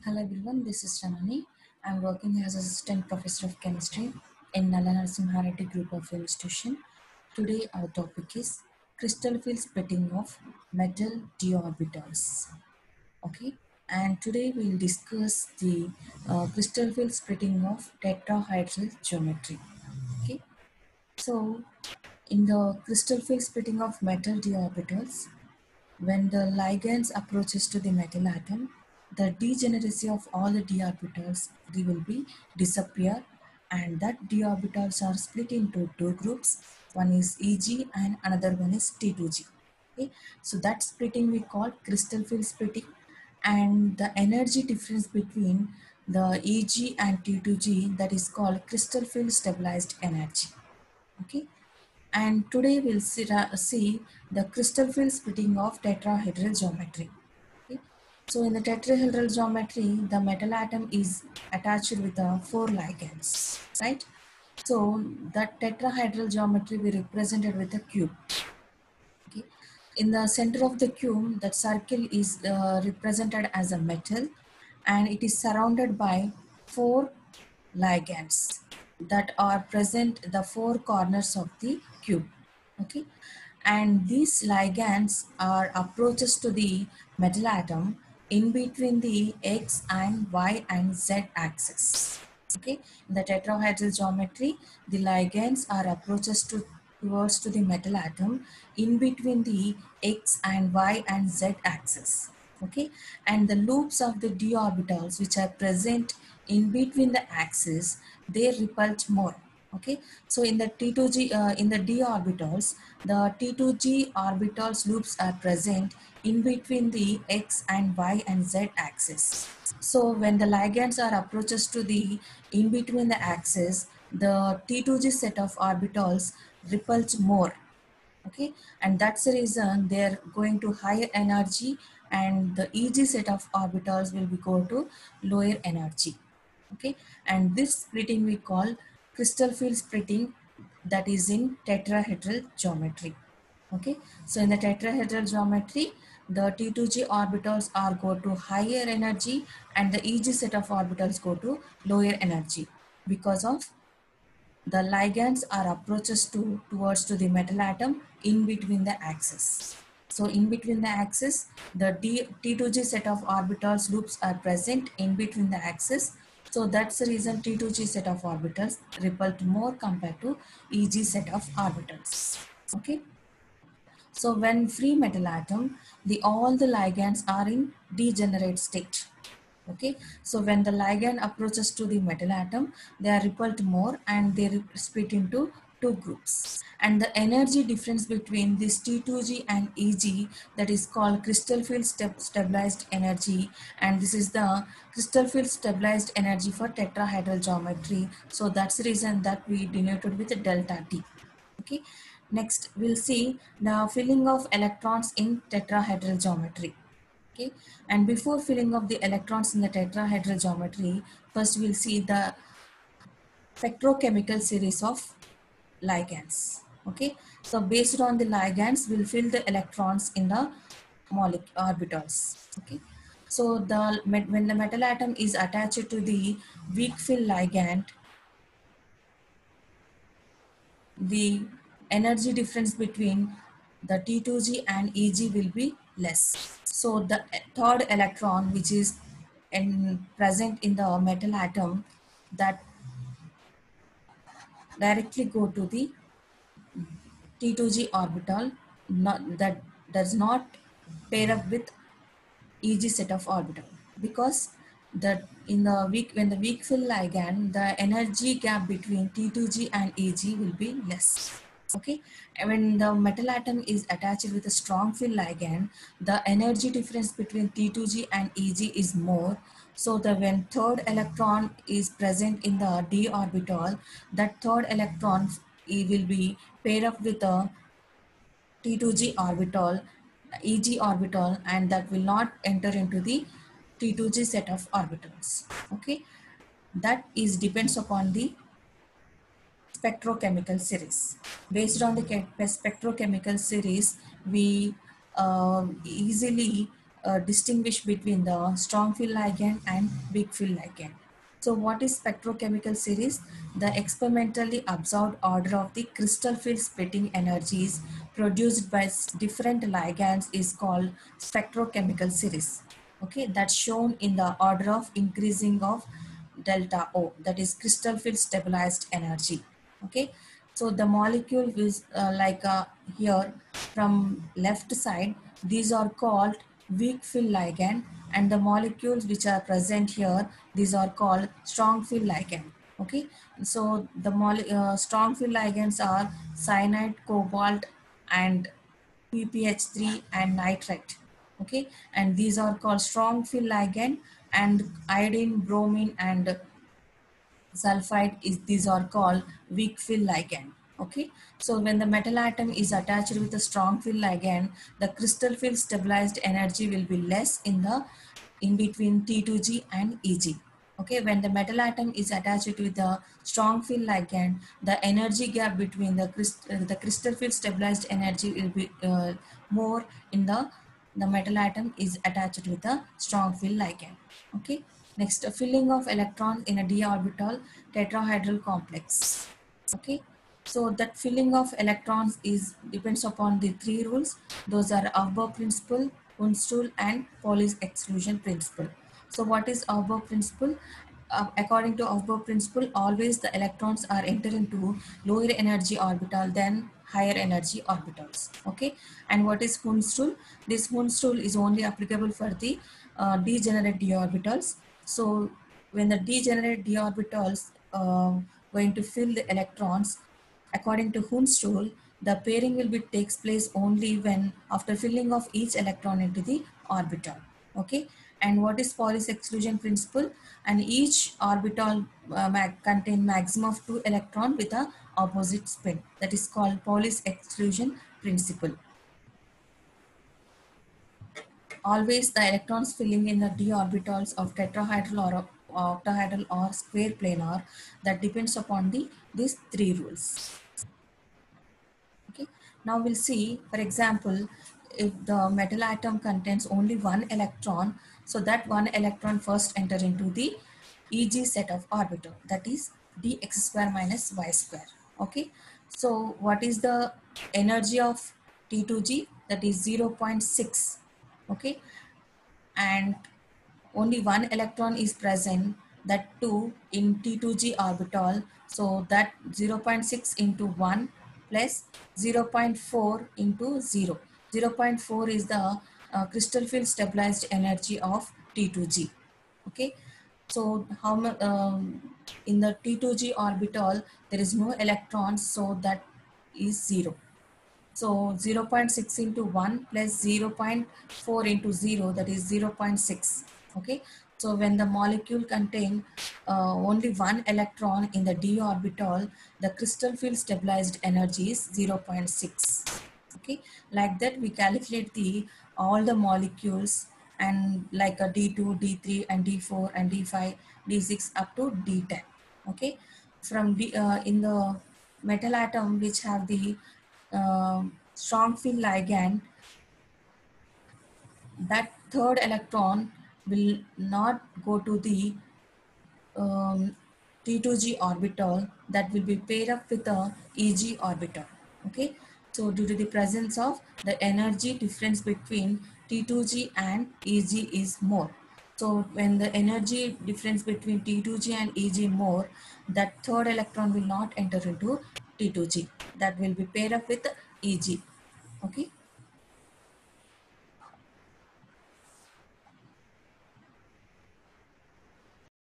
Hello everyone, this is Shanani. I'm working as Assistant Professor of Chemistry in Nalla Narasimha Group of Institution. Today our topic is crystal field splitting of metal d orbitals. Okay, and today we'll discuss the crystal field splitting of tetrahedral geometry. Okay, so in the crystal field splitting of metal d orbitals, when the ligands approaches to the metal atom, the degeneracy of all the d orbitals they will be disappear, and that d orbitals are split into two groups. One is Eg and another one is T2g. Okay, so that splitting we call crystal field splitting, and the energy difference between the Eg and T2g, that is called crystal field stabilized energy. Okay, and today we'll see the crystal field splitting of tetrahedral geometry. Okay. So in the tetrahedral geometry, the metal atom is attached with four ligands, right? So that tetrahedral geometry we represented with a cube. Okay. In the center of the cube, that circle is represented as a metal, and it is surrounded by four ligands that are present the four corners of the cube. Okay, and these ligands are approaches to the metal atom in between the x and y and z axis. Okay, in the tetrahedral geometry, the ligands are approaches towards to the metal atom in between the x and y and z axis. Okay, and the loops of the d orbitals which are present in between the axes, they repulse more. Okay, so in the T2g in the d orbitals, the T2g orbitals loops are present in between the x and y and z axis. So when the ligands are approaches to the in between the axis, the T2g set of orbitals repulse more. Okay, and that's the reason they're going to higher energy, and the Eg set of orbitals will be go to lower energy. Okay, and this splitting we call crystal field splitting, that is in tetrahedral geometry. Okay, so in the tetrahedral geometry, the T2g orbitals are go to higher energy and the Eg set of orbitals go to lower energy because of the ligands are approaches towards to the metal atom in between the axis. So in between the axis, the T2g set of orbitals loops are present in between the axis. So that's the reason T2g set of orbitals repel more compared to Eg set of orbitals. Okay. So when free metal atom, all the ligands are in degenerate state. Okay, so when the ligand approaches to the metal atom, they are repelled more and they split into two groups. And the energy difference between this T2g and Eg, that is called crystal field stabilized energy, and this is the crystal field stabilized energy for tetrahedral geometry. So that's the reason that we denoted with delta T. Okay, next we'll see the filling of electrons in tetrahedral geometry. Okay, and before filling of the electrons in the tetrahedral geometry, first we'll see the spectrochemical series of ligands. Okay, so based on the ligands, we'll fill the electrons in the orbitals. Okay, so when the metal atom is attached to the weak fill ligand, the energy difference between the T2g and Eg will be less. So the third electron, which is present in the metal atom, that directly go to the T2g orbital, that does not pair up with Eg set of orbital, because when the weak fill ligand, the energy gap between T2g and Eg will be less. Okay, and when the metal atom is attached with a strong fill ligand, the energy difference between T2g and Eg is more. So the when third electron is present in the d orbital, that third electron will be paired up with a T2g orbital, Eg orbital, and that will not enter into the T2g set of orbitals. Okay, that is depends upon the spectrochemical series. Based on the spectrochemical series, we easily distinguish between the strong field ligand and weak field ligand. So what is spectrochemical series? The experimentally observed order of the crystal field splitting energies produced by different ligands is called spectrochemical series. Okay, that's shown in the order of increasing of delta O, that is crystal field stabilized energy. Okay, so the molecule is here from left side, these are called weak field ligand, and the molecules which are present here, these are called strong field ligand. Okay, so the strong field ligands are cyanide, cobalt, and PPH3 and nitrate. Okay, and these are called strong field ligand, and iodine, bromine, and sulfide is these are called weak field ligand. Okay, so when the metal atom is attached with a strong field ligand, the crystal field stabilized energy will be less in between T2G and EG. Okay, when the metal atom is attached with the strong field ligand, the energy gap between the crystal field stabilized energy will be more in the metal atom is attached with a strong field ligand. Okay, next, filling of electrons in a d orbital tetrahedral complex. Okay, so that filling of electrons is depends upon the three rules. Those are Aufbau principle, Hund's rule, and Pauli's exclusion principle. So what is Aufbau principle? According to Aufbau principle, always the electrons are enter into lower energy orbital than higher energy orbitals. Okay, and what is Hund's rule? This Hund's rule is only applicable for the degenerate d orbitals. So when the degenerate d orbitals going to fill the electrons, according to Hund's rule, the pairing will be takes place only when after filling of each electron into the orbital. Okay, and what is Pauli's exclusion principle? And each orbital contain maximum of 2 electrons with a opposite spin. That is called Pauli's exclusion principle. Always the electrons filling in the d orbitals of tetrahedral or octahedral or square planar, that depends upon these three rules. Okay, now we'll see, for example, if the metal atom contains only one electron, so that one electron first enter into the EG set of orbital, that is dx square minus y square. Okay, so what is the energy of T2G? That is 0.6. Okay, and only one electron is present, that too in T2G orbital. So that 0.6 into 1 plus 0.4 into 0. 0.4 is the crystal field stabilized energy of T2G. Okay, so in the T2G orbital there is no electrons, so that is 0. So 0.6 into 1 plus 0.4 into 0, that is 0.6. Okay. So when the molecule contain only one electron in the d orbital, the crystal field stabilized energy is 0.6. Okay. Like that we calculate the all the molecules, and like a D2, D3 and D4 and D5, D6 up to D10. Okay. From in the metal atom which have the strong field ligand, that third electron will not go to the T2G orbital, that will be paired up with a EG orbital. Okay, so due to the presence of the energy difference between T2G and EG is more. So when the energy difference between T2G and EG more, that third electron will not enter into T2G, that will be paired up with EG. Okay.